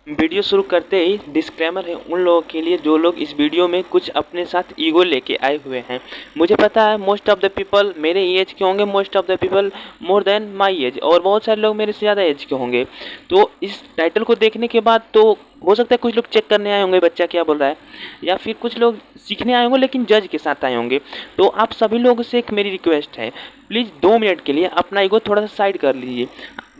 Video शुरू करते ही disclaimer है उन लोगों के लिए जो लोग इस वीडियो में कुछ अपने साथ ईगो लेके आए हुए हैं। मुझे पता है मोस्ट ऑफ द पीपल मेरे एज के होंगे, most of the people more than my age, और बहुत सारे लोग मेरे से ज़्यादा एज के होंगे। तो इस टाइटल को देखने के बाद तो हो सकता है कुछ लोग चेक करने आए होंगे बच्चा क्या बोल रहा है, या फिर कुछ लोग सीखने आए होंगे लेकिन जज के साथ आए होंगे। तो आप सभी लोगों से एक मेरी रिक्वेस्ट है, प्लीज़ 2 मिनट के लिए अपना ईगो थोड़ा सा साइड कर लीजिए।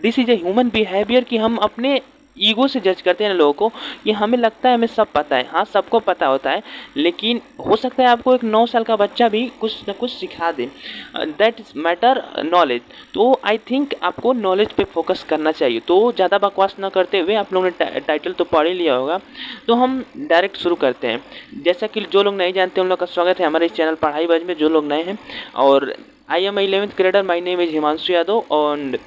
This is a human behaviour कि हम अपने ईगो से जज करते हैं ना लोगों को, कि हमें लगता है हमें सब पता है। हाँ, सबको पता होता है, लेकिन हो सकता है आपको एक 9 साल का बच्चा भी कुछ ना कुछ सिखा दे। That is matter knowledge. तो आई थिंक आपको नॉलेज पे फोकस करना चाहिए। तो ज़्यादा बकवास ना करते हुए, आप लोगों ने टाइटल तो पढ़ ही लिया होगा, तो हम डायरेक्ट शुरू करते हैं। जैसा कि जो लोग नहीं जानते उन लोग का स्वागत है हमारे इस चैनल पढ़ाई बज में, जो लोग नए हैं। और I am 11th grader, my name is Himanshu Yadav और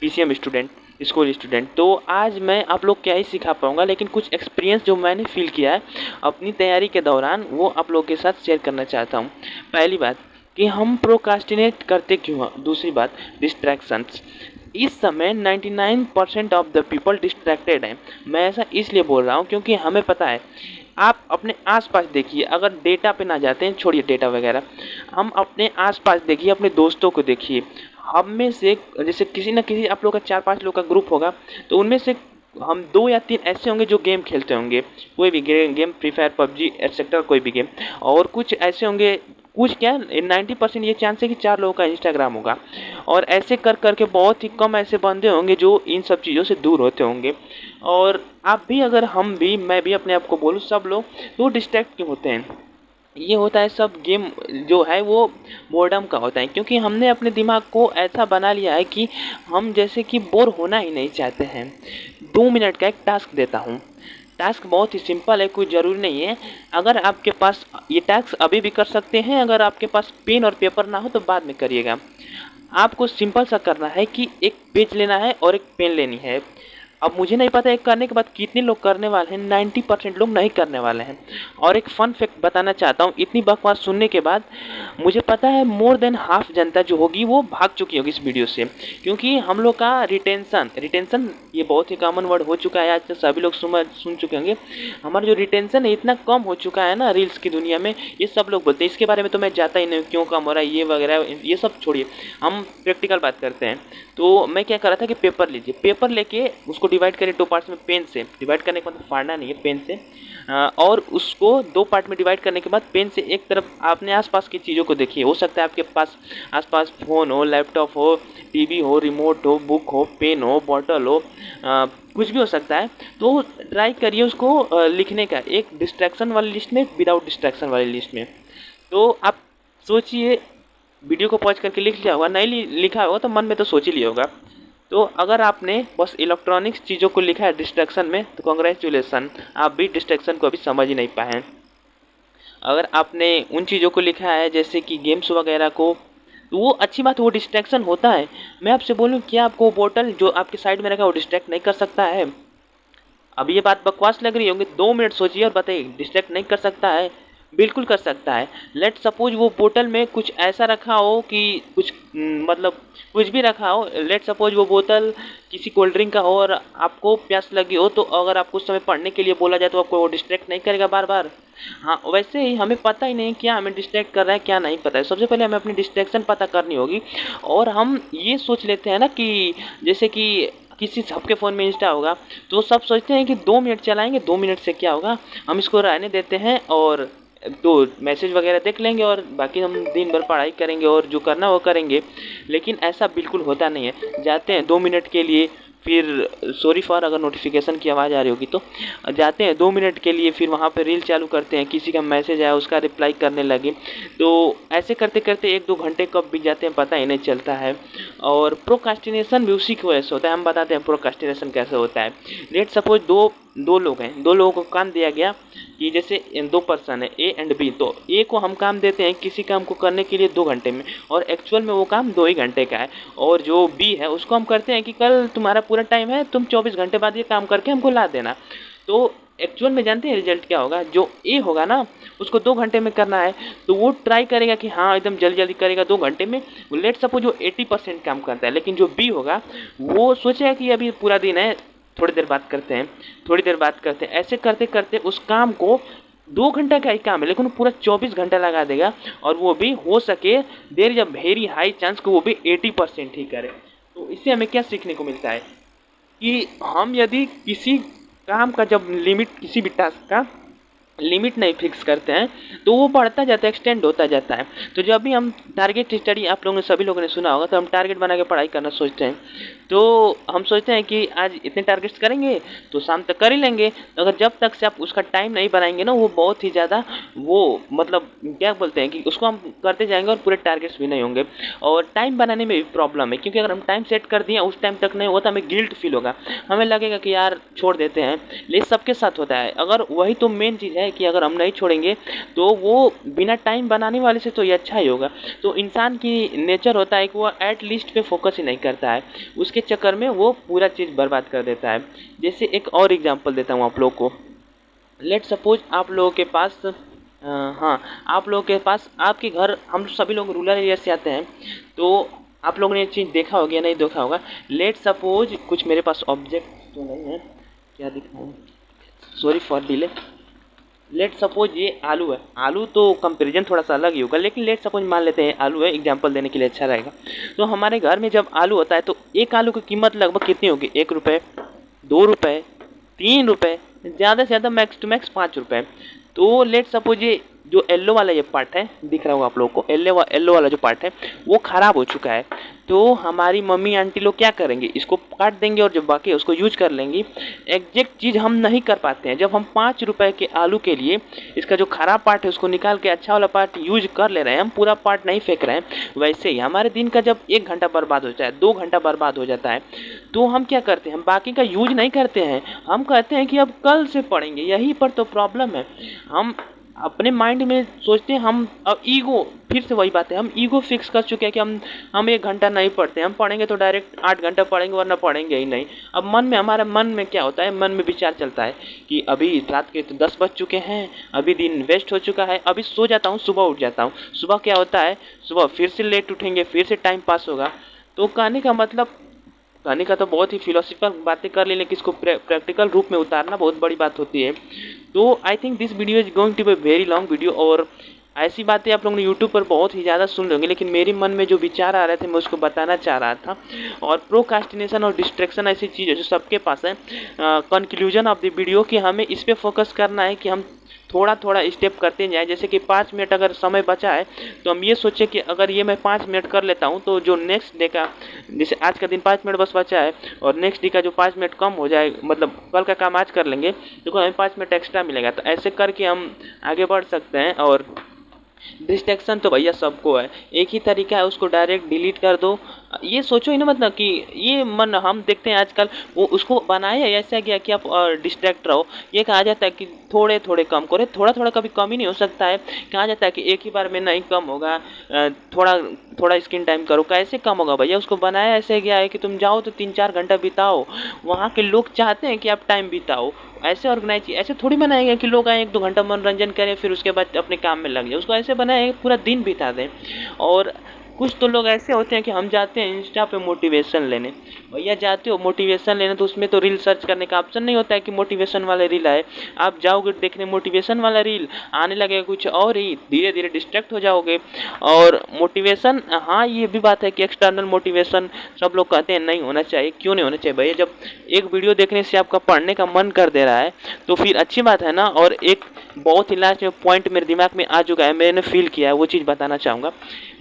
PCM स्टूडेंट, स्कूल स्टूडेंट। तो आज मैं आप लोग क्या ही सिखा पाऊँगा, लेकिन कुछ एक्सपीरियंस जो मैंने फील किया है अपनी तैयारी के दौरान, वो आप लोगों के साथ शेयर करना चाहता हूँ। पहली बात कि हम प्रोक्रास्टिनेट करते क्यों हैं। दूसरी बात, डिस्ट्रैक्शंस। इस समय 99% ऑफ द पीपल डिस्ट्रैक्टेड हैं। मैं ऐसा इसलिए बोल रहा हूँ क्योंकि हमें पता है। आप अपने आसपास देखिए, अगर डेटा पे ना जाते हैं, छोड़िए डेटा वगैरह, हम अपने आसपास देखिए, अपने दोस्तों को देखिए। हम में से जैसे किसी न किसी आप लोग का 4-5 लोग का ग्रुप होगा, तो उनमें से हम 2 या 3 ऐसे होंगे जो गेम खेलते होंगे, कोई भी game, free fire, PUBG etcetera, कोई भी गेम। और कुछ ऐसे होंगे, कुछ क्या 90% ये चांस है कि 4 लोगों का इंस्टाग्राम होगा। और ऐसे कर करके बहुत ही कम ऐसे बंदे होंगे जो इन सब चीज़ों से दूर होते होंगे। और आप भी, अगर हम भी, मैं भी अपने आप को बोलूँ, सब लोग तो डिस्ट्रैक्ट क्यों होते हैं। ये होता है सब गेम जो है वो बोर्डम का होता है, क्योंकि हमने अपने दिमाग को ऐसा बना लिया है कि हम जैसे कि बोर होना ही नहीं चाहते हैं। 2 मिनट का एक टास्क देता हूँ। टास्क बहुत ही सिंपल है, कोई ज़रूरी नहीं है। अगर आपके पास ये टास्क अभी भी कर सकते हैं, अगर आपके पास पेन और पेपर ना हो तो बाद में करिएगा। आपको सिंपल सा करना है कि एक पेज लेना है और एक पेन लेनी है। अब मुझे नहीं पता एक करने के बाद कितने लोग करने वाले हैं, 90% लोग नहीं करने वाले हैं। और एक फन फैक्ट बताना चाहता हूँ, इतनी बकवास सुनने के बाद मुझे पता है मोर देन हाफ जनता जो होगी वो भाग चुकी होगी इस वीडियो से, क्योंकि हम लोग का रिटेंशन ये बहुत ही कॉमन वर्ड हो चुका है, आज तक सभी लोग सुन चुके होंगे। हमारा जो रिटेंशन है इतना कम हो चुका है ना रील्स की दुनिया में, ये सब लोग बोलते हैं। इसके बारे में तो मैं जाता ही नहीं, क्यों कम हो रहा है ये वगैरह, ये सब छोड़िए, हम प्रैक्टिकल बात करते हैं। तो मैं क्या कर रहा था कि पेपर लीजिए, पेपर लेके उसको डिवाइड करिए 2 पार्ट्स में, पेन से डिवाइड करने के मतलब फाड़ना नहीं है, पेन से। और उसको 2 पार्ट में डिवाइड करने के बाद पेन से एक तरफ अपने आसपास की चीज़ों को देखिए। हो सकता है आपके पास आसपास फ़ोन हो, लैपटॉप हो, टीवी हो, रिमोट हो, बुक हो, पेन हो, बॉटल हो, कुछ भी हो सकता है। तो ट्राई करिए उसको लिखने का, एक डिस्ट्रैक्शन वाली लिस्ट में, विदाउट डिस्ट्रैक्शन वाली लिस्ट में। तो आप सोचिए, वीडियो को पॉज करके लिख लिया होगा, नहीं लिखा होगा तो मन में तो सोच ही लिया होगा। तो अगर आपने बस इलेक्ट्रॉनिक्स चीज़ों को लिखा है डिस्ट्रैक्शन में, तो कॉन्ग्रेचुलेसन, आप भी डिस्ट्रैक्शन को अभी समझ ही नहीं पाए हैं। अगर आपने उन चीज़ों को लिखा है जैसे कि गेम्स वगैरह को, तो वो अच्छी बात है, वो डिस्ट्रैक्शन होता है। मैं आपसे बोलूँ, क्या आपको बोतल जो आपके साइड में रखा है वो डिस्ट्रैक्ट नहीं कर सकता है। अब ये बात बकवास लग रही होंगी, 2 मिनट सोचिए और बताइए, डिस्ट्रैक्ट नहीं कर सकता है? बिल्कुल कर सकता है। लेट सपोज वो बोतल में कुछ ऐसा रखा हो कि कुछ मतलब कुछ भी रखा हो। लेट सपोज वो बोतल किसी कोल्ड ड्रिंक का हो और आपको प्यास लगी हो, तो अगर आपको उस समय पढ़ने के लिए बोला जाए तो आपको वो डिस्ट्रैक्ट नहीं करेगा बार बार। हाँ, वैसे ही हमें पता ही नहीं क्या हमें डिस्ट्रैक्ट कर रहा है, क्या नहीं पता है। सबसे पहले हमें अपनी डिस्ट्रैक्शन पता करनी होगी। और हम ये सोच लेते हैं ना कि जैसे कि किसी सबके फ़ोन में इंस्टा होगा, तो सब सोचते हैं कि 2 मिनट चलाएंगे, 2 मिनट से क्या होगा, हम इसको रहने देते हैं और तो मैसेज वगैरह देख लेंगे और बाकी हम दिन भर पढ़ाई करेंगे और जो करना वो करेंगे। लेकिन ऐसा बिल्कुल होता नहीं है। जाते हैं 2 मिनट के लिए, फिर सॉरी फॉर अगर नोटिफिकेशन की आवाज़ आ रही होगी तो, जाते हैं 2 मिनट के लिए, फिर वहाँ पे रील चालू करते हैं, किसी का मैसेज आया उसका रिप्लाई करने लगे। तो ऐसे करते करते 1-2 घंटे कब बीत जाते हैं पता ही नहीं चलता है। और प्रोक्रास्टिनेशन भी उसी की वजह से होता है। हम बताते हैं प्रोक्रास्टिनेशन कैसे होता है। लेट सपोज दो लोग हैं, 2 लोगों को काम दिया गया कि जैसे 2 पर्सन है, ए एंड बी। तो ए को हम काम देते हैं किसी काम को करने के लिए 2 घंटे में, और एक्चुअल में वो काम 2 ही घंटे का है। और जो बी है उसको हम करते हैं कि कल तुम्हारा पूरा टाइम है, तुम 24 घंटे बाद ये काम करके हमको ला देना। तो एक्चुअल में जानते हैं रिजल्ट क्या होगा? जो ए होगा ना, उसको 2 घंटे में करना है, तो वो ट्राई करेगा कि हाँ एकदम जल्दी जल्दी करेगा 2 घंटे में। लेट सपोज वो 80% काम करता है, लेकिन जो बी होगा वो सोचेगा कि अभी पूरा दिन है, थोड़ी देर बात करते हैं, थोड़ी देर बात करते हैं, ऐसे करते करते उस काम को 2 घंटा का ही काम है लेकिन वो पूरा 24 घंटा लगा देगा, और वो भी हो सके there is a very high chance कि वो भी 80% ही करे। तो इससे हमें क्या सीखने को मिलता है कि हम यदि किसी काम का जब लिमिट, किसी भी टास्क का लिमिट नहीं फिक्स करते हैं तो वो बढ़ता जाता है, एक्सटेंड होता जाता है। तो जब भी हम टारगेट स्टडी, आप लोगों ने सभी लोगों ने सुना होगा, तो हम टारगेट बना के पढ़ाई करना सोचते हैं, तो हम सोचते हैं कि आज इतने टारगेट्स करेंगे तो शाम तक कर ही लेंगे। तो अगर जब तक से आप उसका टाइम नहीं बनाएंगे ना, वो बहुत ही ज़्यादा वो मतलब क्या बोलते हैं कि उसको हम करते जाएंगे और पूरे टारगेट्स भी नहीं होंगे। और टाइम बनाने में भी प्रॉब्लम है, क्योंकि अगर हम टाइम सेट कर दिए उस टाइम तक नहीं हुआ तो हमें गिल्ट फील होगा, हमें लगेगा कि यार छोड़ देते हैं। लेकिन सबके साथ होता है, अगर वही तो मेन चीज़ है कि अगर हम नहीं छोड़ेंगे तो वो बिना टाइम बनाने वाले से तो ये अच्छा ही होगा। तो इंसान की नेचर होता है कि वो एट लीस्ट पे फोकस ही नहीं करता है, उसके चक्कर में वो पूरा चीज़ बर्बाद कर देता है। जैसे एक और एग्जांपल देता हूँ आप लोगों को। लेट सपोज आप लोगों के पास हाँ, आप लोगों के पास आपके घर, हम सभी लोग रूरल एरिया से आते हैं, तो आप लोगों ने ये चीज़ देखा होगा या नहीं देखा होगा। लेट सपोज कुछ मेरे पास ऑब्जेक्ट तो नहीं है, क्या दिखाऊँ, sorry for delay. Let suppose ये आलू है, आलू तो कंपेरिजन थोड़ा सा अलग ही होगा, लेकिन लेट सपोज मान लेते हैं आलू है, एग्जांपल देने के लिए अच्छा रहेगा। तो हमारे घर में जब आलू होता है तो एक आलू की कीमत लगभग कितनी होगी, 1 रुपये, 2 रुपये, 3 रुपये, ज़्यादा से ज़्यादा मैक्स टू मैक्स 5 रुपये। तो लेट सपोज ये जो येलो वाला ये पार्ट है, दिख रहा होगा आप लोगों को, येलो वाला जो पार्ट है वो ख़राब हो चुका है। तो हमारी मम्मी आंटी लोग क्या करेंगे, इसको काट देंगे और जो बाकी है उसको यूज कर लेंगी। एग्जैक्ट चीज़ हम नहीं कर पाते हैं। जब हम 5 रुपए के आलू के लिए इसका जो खराब पार्ट है उसको निकाल के अच्छा वाला पार्ट यूज कर ले रहे हैं, हम पूरा पार्ट नहीं फेंक रहे हैं। वैसे ही हमारे दिन का जब 1 घंटा बर्बाद हो जाए, 2 घंटा बर्बाद हो जाता है, तो हम क्या करते हैं, हम बाकी का यूज नहीं करते हैं, हम कहते हैं कि अब कल से पढ़ेंगे। यहीं पर तो प्रॉब्लम है। हम अपने माइंड में सोचते हैं, हम अब ईगो, फिर से वही बात है, हम ईगो फिक्स कर चुके हैं कि हम 1 घंटा नहीं पढ़ते, हम पढ़ेंगे तो डायरेक्ट 8 घंटा पढ़ेंगे वरना पढ़ेंगे ही नहीं। अब मन में, हमारे मन में क्या होता है, मन में विचार चलता है कि अभी रात के तो 10 बज चुके हैं, अभी दिन वेस्ट हो चुका है, अभी सो जाता हूँ, सुबह उठ जाता हूँ। सुबह क्या होता है, सुबह फिर से लेट उठेंगे, फिर से टाइम पास होगा। तो कहने का मतलब, कहने का तो बहुत ही फिलोसफिकल बातें कर ली, लेकिन इसको प्रैक्टिकल रूप में उतारना बहुत बड़ी बात होती है। तो I think this video is going to be very long video, और ऐसी बातें आप लोगों ने यूट्यूब पर बहुत ही ज़्यादा सुन होंगे, लेकिन मेरे मन में जो विचार आ रहे थे मैं उसको बताना चाह रहा था। और प्रोक्रास्टिनेशन और डिस्ट्रैक्शन ऐसी चीज़ है जो सबके पास है। कंक्लूजन ऑफ द वीडियो कि हमें इस पे फोकस करना है कि हम थोड़ा थोड़ा स्टेप करते जाएं। जैसे कि 5 मिनट अगर समय बचा है तो हम ये सोचें कि अगर ये मैं 5 मिनट कर लेता हूँ तो जो नेक्स्ट डे का, जैसे आज का दिन 5 मिनट बस बचा है और नेक्स्ट डे का जो 5 मिनट कम हो जाए, मतलब कल का काम आज कर लेंगे तो हमें 5 मिनट एक्स्ट्रा मिलेगा। तो ऐसे करके हम आगे बढ़ सकते हैं। और डिस्ट्रैक्शन तो भैया सबको है, एक ही तरीका है, उसको डायरेक्ट डिलीट कर दो। ये सोचो ही ना, मतलब कि ये मन, हम देखते हैं आजकल वो उसको बनाया ऐसा गया कि आप डिस्ट्रैक्ट रहो। ये कहा जाता है कि थोड़े थोड़े कम करो, थोड़ा थोड़ा कभी कम ही नहीं हो सकता है। कहा जाता है कि एक ही बार में नहीं कम होगा, थोड़ा थोड़ा स्क्रीन टाइम करो। कैसे कम होगा भैया, उसको बनाया ऐसे गया है कि तुम जाओ तो 3-4 घंटा बिताओ, वहाँ के लोग चाहते हैं कि आप टाइम बिताओ। ऐसे ऑर्गेनाइज, ऐसे थोड़ी बनाया गया कि लोग आए 1-2 घंटा मनोरंजन करें फिर उसके बाद अपने काम में लग जाए। उसको ऐसे बनाया है कि पूरा दिन बिता दें। और कुछ तो लोग ऐसे होते हैं कि हम जाते हैं इंस्टा पे मोटिवेशन लेने। भैया जाते हो मोटिवेशन लेने तो उसमें तो रील सर्च करने का ऑप्शन नहीं होता है कि मोटिवेशन वाले रील आए। आप जाओगे देखने मोटिवेशन वाला रील, आने लगेगा कुछ और ही, धीरे धीरे डिस्ट्रैक्ट हो जाओगे। और मोटिवेशन, हाँ ये भी बात है कि एक्सटर्नल मोटिवेशन सब लोग कहते हैं नहीं होना चाहिए। क्यों नहीं होना चाहिए भैया, जब एक वीडियो देखने से आपका पढ़ने का मन कर दे रहा है तो फिर अच्छी बात है ना। और एक बहुत ही लास्ट में पॉइंट मेरे दिमाग में आ चुका है, मैंने फील किया है, वो चीज़ बताना चाहूँगा।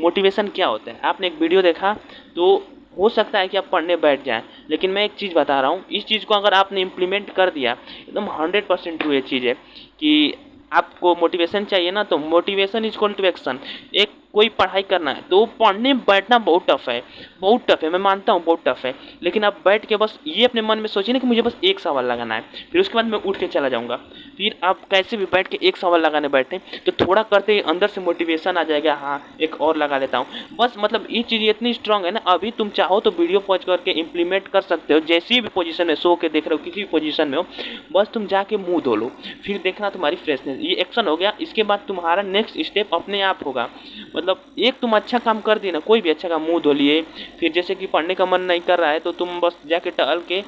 मोटिवेशन क्या होता है, आपने एक वीडियो देखा तो हो सकता है कि आप पढ़ने बैठ जाएं, लेकिन मैं एक चीज़ बता रहा हूँ, इस चीज़ को अगर आपने इम्प्लीमेंट कर दिया, एकदम 100% ट्रू ये चीज़ है कि आपको मोटिवेशन चाहिए ना, तो motivation is equal to action. एक कोई पढ़ाई करना है तो पढ़ने बैठना बहुत टफ है, बहुत टफ है, मैं मानता हूँ बहुत टफ है। लेकिन आप बैठ के बस ये अपने मन में सोचिए ना कि मुझे बस एक सवाल लगाना है, फिर उसके बाद मैं उठ के चला जाऊँगा। फिर आप कैसे भी बैठ के एक सवाल लगाने बैठे तो थोड़ा करते ही अंदर से मोटिवेशन आ जाएगा, हाँ एक और लगा लेता हूँ बस। मतलब ये चीज़ इतनी स्ट्रांग है ना, अभी तुम चाहो तो वीडियो पॉज करके इम्प्लीमेंट कर सकते हो, जैसी भी पोजीशन में सो के देख रहे हो, किसी भी पोजीशन में हो, बस तुम जाके मुंह धो लो, फिर देखना तुम्हारी फ्रेशनेस। ये एक्शन हो गया, इसके बाद तुम्हारा नेक्स्ट स्टेप अपने आप होगा। मतलब मतलब एक तुम अच्छा काम कर दी ना, कोई भी अच्छा काम, मुंह धो लिए, फिर जैसे कि पढ़ने का मन नहीं कर रहा है तो तुम बस जाके टहल के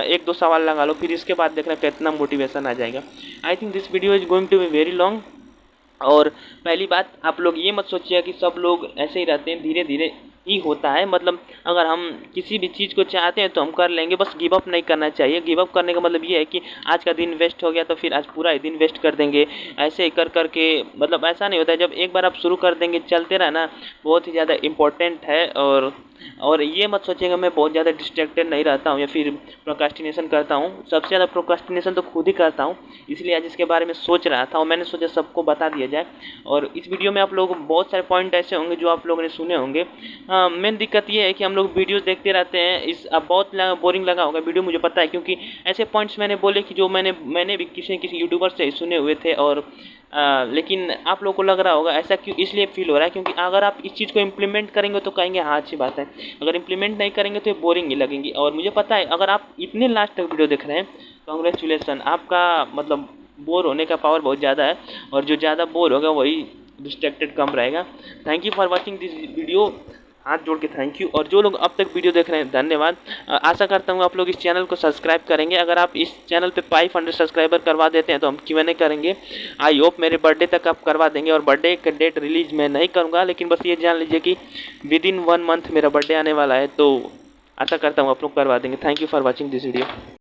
एक दो सवाल लगा लो, फिर इसके बाद देखना कितना मोटिवेशन आ जाएगा। I think this video is going to be very long. और पहली बात, आप लोग ये मत सोचिए कि सब लोग ऐसे ही रहते हैं, धीरे धीरे ही होता है। मतलब अगर हम किसी भी चीज़ को चाहते हैं तो हम कर लेंगे, बस गिव अप नहीं करना चाहिए। गिव अप करने का मतलब ये है कि आज का दिन वेस्ट हो गया तो फिर आज पूरा ही दिन वेस्ट कर देंगे, ऐसे ही कर के मतलब ऐसा नहीं होता है। जब एक बार आप शुरू कर देंगे, चलते रहना बहुत ही ज़्यादा इम्पोर्टेंट है। और ये मत सोचिएगा मैं बहुत ज़्यादा डिस्ट्रैक्टेड नहीं रहता हूँ या फिर प्रोक्रास्टिनेशन करता हूँ। सबसे ज़्यादा प्रोक्रास्टिनेशन तो खुद ही करता हूँ, इसलिए आज इसके बारे में सोच रहा था और मैंने सोचा सबको बता दिया जाए। और इस वीडियो में आप लोग बहुत सारे पॉइंट ऐसे होंगे जो आप लोगों ने सुने होंगे। मेन दिक्कत ये है कि हम लोग वीडियोस देखते रहते हैं, इस अब बहुत बोरिंग लगा होगा वीडियो, मुझे पता है, क्योंकि ऐसे पॉइंट्स मैंने बोले कि जो मैंने भी किसी न किसी यूट्यूबर से सुने हुए थे। और लेकिन आप लोगों को लग रहा होगा ऐसा क्यों, इसलिए फील हो रहा है क्योंकि अगर आप इस चीज़ को इम्प्लीमेंट करेंगे तो कहेंगे हाँ अच्छी बात है, अगर इम्प्लीमेंट नहीं करेंगे तो ये बोरिंग ही लगेंगी। और मुझे पता है अगर आप इतने लास्ट तक वीडियो देख रहे हैं, कॉन्ग्रेचुलेसन, आपका मतलब बोर होने का पावर बहुत ज़्यादा है, और जो ज़्यादा बोर होगा वही डिस्ट्रैक्टेड कम रहेगा। Thank you for watching this video, हाथ जोड़ के थैंक यू। और जो लोग अब तक वीडियो देख रहे हैं धन्यवाद। आशा करता हूँ आप लोग इस चैनल को सब्सक्राइब करेंगे। अगर आप इस चैनल पे 500 सब्सक्राइबर करवा देते हैं तो हम Q&A करेंगे। आई होप मेरे बर्थडे तक आप करवा देंगे। और बर्थडे का डेट रिलीज मैं नहीं करूँगा, लेकिन बस ये जान लीजिए कि विदिन 1 मंथ मेरा बर्थडे आने वाला है, तो आशा करता हूँ आप लोग करवा देंगे। Thank you for watching this video.